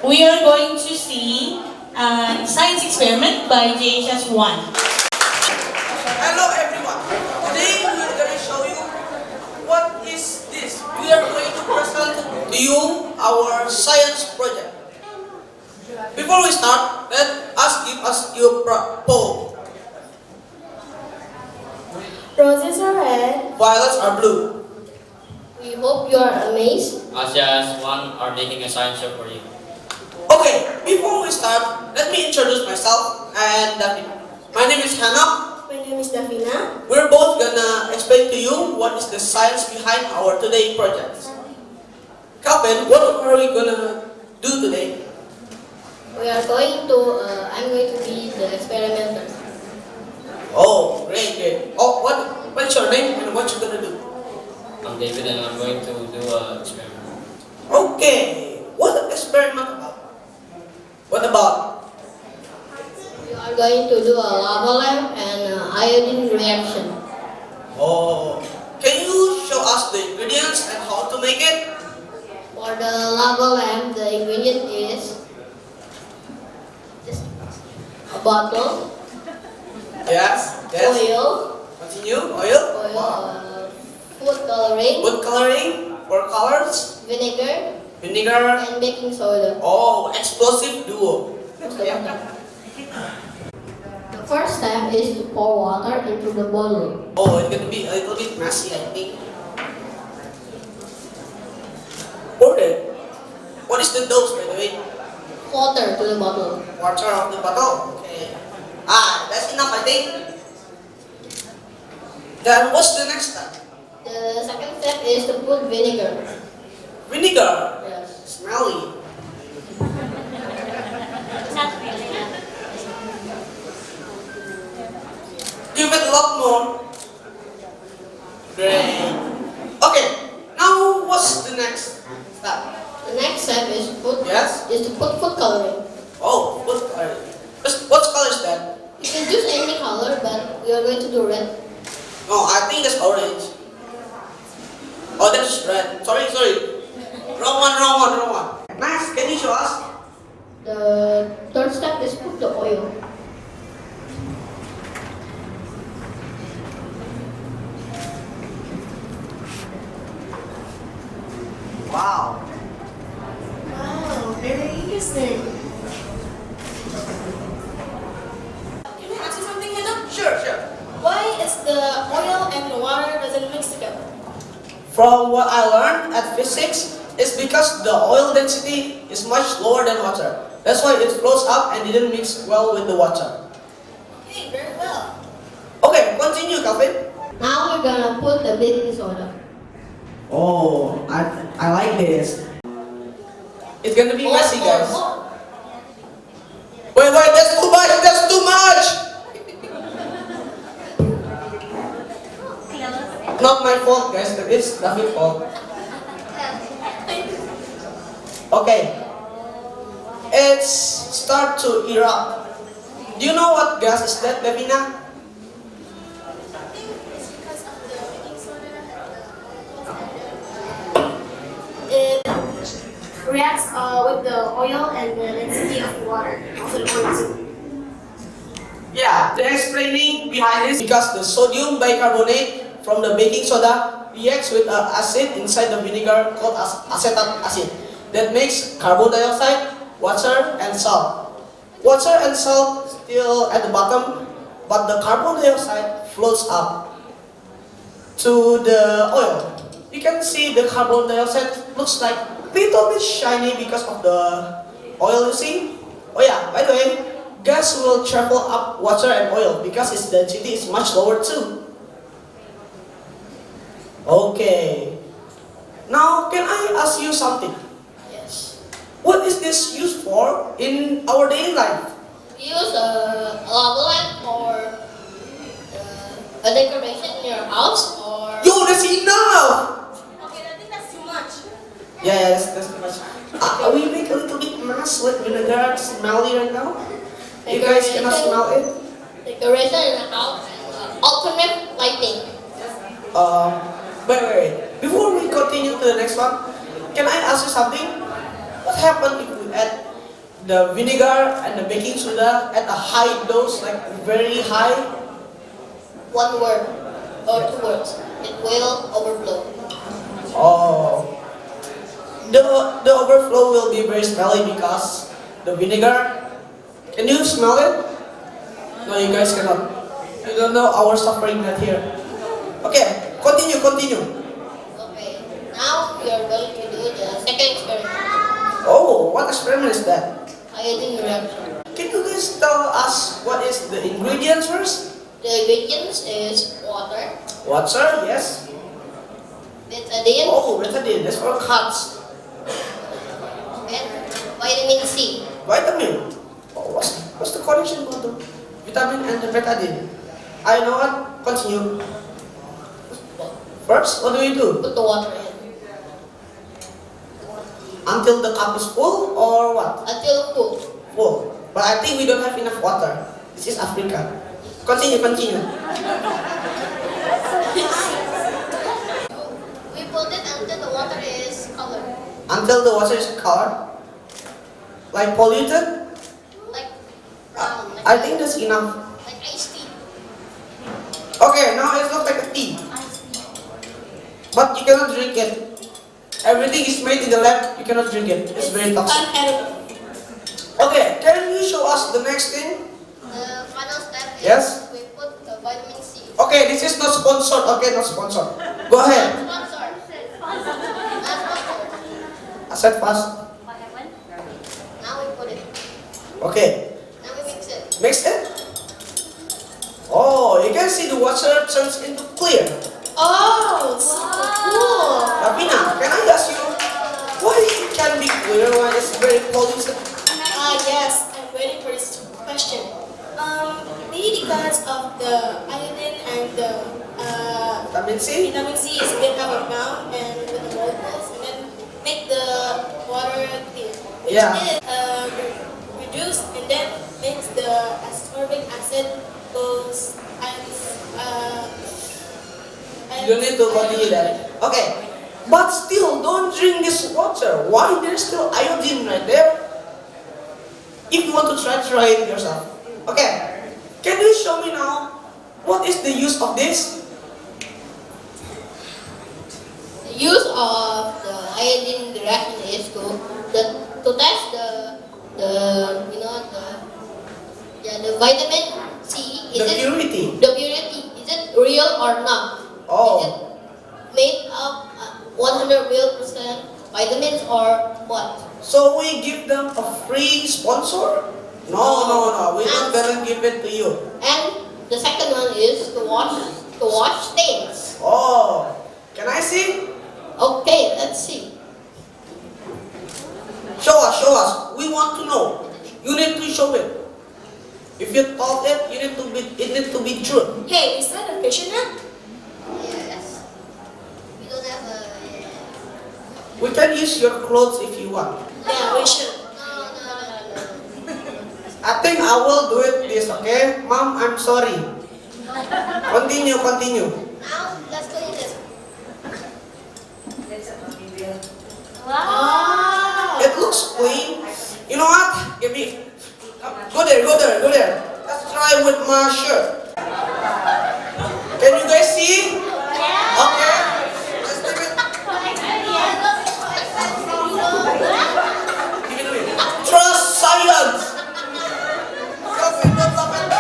We are going to see a science experiment by JHS 1. Hello everyone. Today we are going to show you what is this. We are going to present to you our science project. Before we start, let us give us your poll. Roses are red. Violets are blue. We hope you are amazed. JHS 1 are making a science show for you. Okay, before we start, let me introduce myself and Davina. My name is Hannah. My name is Davina. We're both gonna explain to you what is the science behind our today projects. Calvin, what are we gonna do today? We are going to, I'm going to be the experimenter. Oh, great. Oh, what's your name and what you gonna do? I'm David and I'm going to do an experiment. Okay, what experiment about? What about? We are going to do a lava lamp and iodine reaction. Oh, can you show us the ingredients and how to make it? For the lava lamp, the ingredient is just a bottle, Yes. oil, Continue. Oil. food coloring, Food coloring or colors. vinegar, Vinegar. and baking soda. Oh, explosive duo. The first step is to pour water into the bottle. Oh, it's gonna be a little bit messy, I think. Pour it. What is the dose, by the way? Water to the bottle. Water of the bottle. Okay. That's enough, I think. Then what's the next step? The second step is to put vinegar. Vinegar. Yes. Smelly. Give it a lot more. Great. Okay. Now what's the next step? The next step is Yes. to put food coloring. Oh, what color? What color is that? You can choose any color, but we are going to do red. No, I think that's orange. Oh, that's red. Sorry. Wrong one. Next, can you show us? The third step is put the oil. Wow. Wow, very interesting. Can I ask you something, Hannah? Sure. Why is the oil and the water doesn't mix together? From what I learned at physics, it's because the oil density is much lower than water. That's why it flows up and didn't mix well with the water. Okay, very well. Okay, continue, Calvin. Now we're gonna put the baking soda. Oh, I like this. It's gonna be messy, guys. Wait, that's too much. Not my fault, guys. It's David's fault. Okay. It's start to erupt. Do you know what gas is that, Davina? It reacts with the oil and the density of the water of the oil. Yeah, the explaining behind this because the sodium bicarbonate from the baking soda reacts with an acid inside the vinegar called acetic acid that makes carbon dioxide, water, and salt. Water and salt still at the bottom, but the carbon dioxide floats up to the oil. You can see the carbon dioxide looks like little bit shiny because of the oil, you see? Oh yeah, by the way, gas will travel up water and oil because its density is much lower too. Okay. Now, can I ask you something? Yes. What is this used for in our daily life? Use a lava lamp or a decoration in your house or... Yo, that's enough! Okay, I think that's too much. Yeah, that's too much. We make a little bit mess with vinegar, smelly right now. You guys cannot smell it? Decoration in the house and alternate lighting. Wait. Before we continue to the next one, can I ask you something? What happens if we add the vinegar and the baking soda at a high dose, like very high? One word or two words. It will overflow. Oh, the overflow will be very smelly because the vinegar. Can you smell it? No, you guys cannot. You don't know our suffering that here. Okay, continue. Okay. Now we are going to do the second experiment. Oh, what experiment is that? Iodine reaction. Can you guys tell us what is the ingredients first? The ingredients is water, Water, yes. betadine, Oh, betadine, that's for cats. and vitamin C. Vitamin. Oh, what's the connection with the vitamin and the betadine? I know what. Continue. First, what do we do? Put the water in Until the cup is full or what? until full. Full. But I think we don't have enough water. This is Africa. Continue. We put it until the water is colored, Until the water is colored. Like polluted? like brown, like I think that's enough. like iced tea. Okay, now it looks like a tea. But you cannot drink it. Everything is made in the lab, you cannot drink it. It's very toxic. Unedible. Okay, can you show us the next thing? The final step is Yes. we put the vitamin C. Okay, this is not sponsored. Okay, not sponsored. Go ahead. Not sponsored. I said fast. Now we put it. Okay, Now we mix it. mix it. Oh, you can see the water turns into clear. Oh, super cool. Ravina, can I ask you, why it can be clear when it's very polluted? Yes, I'm waiting for this question. Maybe because of the iodine and the Vitamin C? vitamin C is a bit have amount and with the molecules and then make the water clear. Which Yeah. is reduced and then makes the ascorbic acid goes You don't need to continue that. Okay, but still, don't drink this water. Why? There's still iodine right there. If you want to try it yourself. Okay, can you show me now what is the use of this? The use of the iodine reaction is to test the vitamin C. The purity. The purity? Is it real or not? Oh. Is it made of 100 real percent vitamins or what? So we give them a free sponsor? No. We don't gonna give it to you. And the second one is to wash stains. Oh, can I see? Okay, let's see. Show us. We want to know. You need to show it. If you told it, it need to be true. Hey, is that a fisherman? Yes. We don't have a. We can use your clothes if you want. Yeah, we should. No. I think I will do it this, okay? Mom, I'm sorry. Continue. Now let's clean this. Wow. It looks clean. You know what? Give me. Go there. Let's try with my shirt. Can you guys see? Okay. Let's do it. Give it to me. Trust science. Don't laugh at me.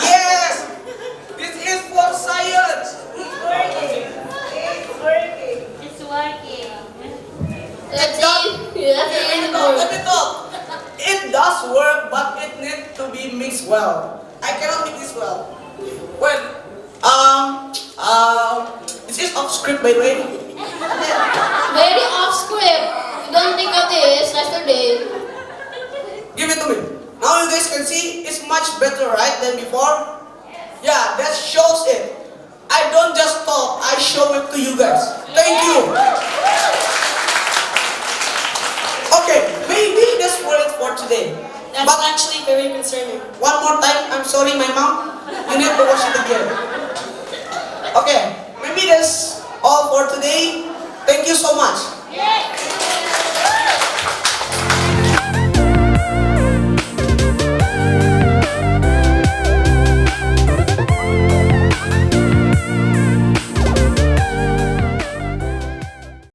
Yes. This is for science. Let's see. Let me talk. It does work, but it needs to be mixed well. I cannot mix this well. Well, this is off script by the way. Very off script. You don't think of this yesterday. Give it to me. Now you guys can see it's much better, right, than before? Yeah, that shows it. I don't just talk, I show it to you guys. Thank you. Okay, maybe that's for it for today. That's But actually very concerning. one more time, I'm sorry my mom. You need to watch it again.